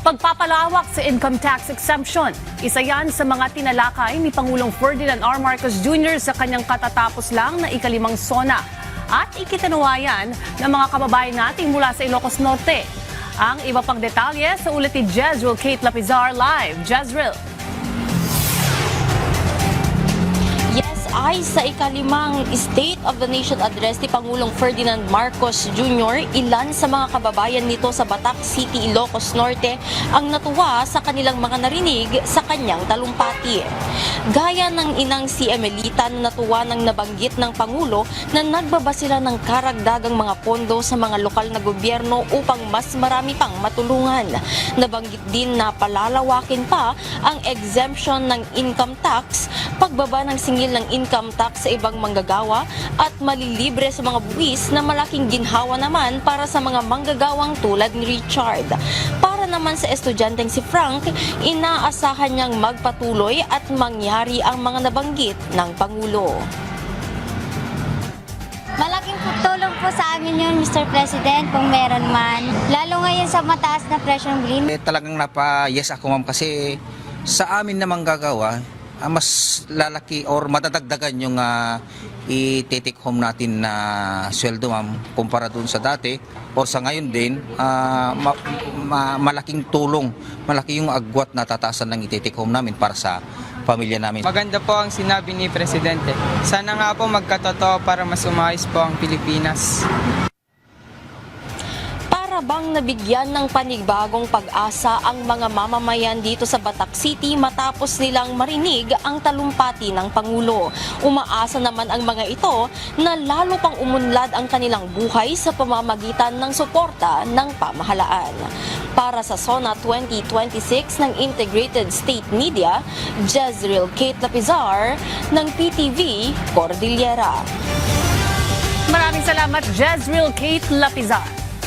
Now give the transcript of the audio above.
Pagpapalawak sa income tax exemption. Isa yan sa mga tinalakay ni Pangulong Ferdinand R. Marcos Jr. sa kanyang katatapos lang na ikalimang SONA. At ikitanawayan ng mga kababayan nating mula sa Ilocos Norte. Ang iba pang detalye sa ulat ni Jezreel Kate Lapizar live. Jezreel. Ay sa ikalimang State of the Nation Address ni Pangulong Ferdinand Marcos Jr., ilan sa mga kababayan nito sa Batac City, Ilocos Norte ang natuwa sa kanilang mga narinig sa kanyang talumpati. Gaya ng inang si Emelita na natuwa ng nabanggit ng Pangulo na nagbaba sila ng karagdagang mga pondo sa mga lokal na gobyerno upang mas marami pang matulungan. Nabanggit din na palalawakin pa ang exemption ng income tax, pagbaba ng singil ng income tax sa ibang manggagawa at malilibre sa mga buwis na malaking ginhawa naman para sa mga manggagawang tulad ni Richard. Para naman sa estudyanteng si Frank, inaasahan niyang magpatuloy at mangyari ang mga nabanggit ng Pangulo. Malaking tulong po sa amin yun, Mr. President, kung meron man. Lalo ngayon sa mataas na presyo ng bilhin. Talagang napa-yes ako, ma'am, kasi sa amin na manggagawa, mas lalaki or madadagdagan yung i-take home natin na sweldo, ma'am, kumpara dun sa dati or sa ngayon din. Malaking tulong, malaki yung agwat na tataasan ng i-take home namin para sa pamilya namin. Maganda po ang sinabi ni Presidente. Sana nga po magkatotoo para mas umayos po ang Pilipinas. Para bang nabigyan ng panibagong pag-asa ang mga mamamayan dito sa Batac City matapos nilang marinig ang talumpati ng Pangulo. Umaasa naman ang mga ito na lalo pang umunlad ang kanilang buhay sa pamamagitan ng suporta ng pamahalaan. Para sa SONA 2026 ng Integrated State Media, Jezreel Kate Lapizar ng PTV Cordillera. Maraming salamat, Jezreel Kate Lapizar.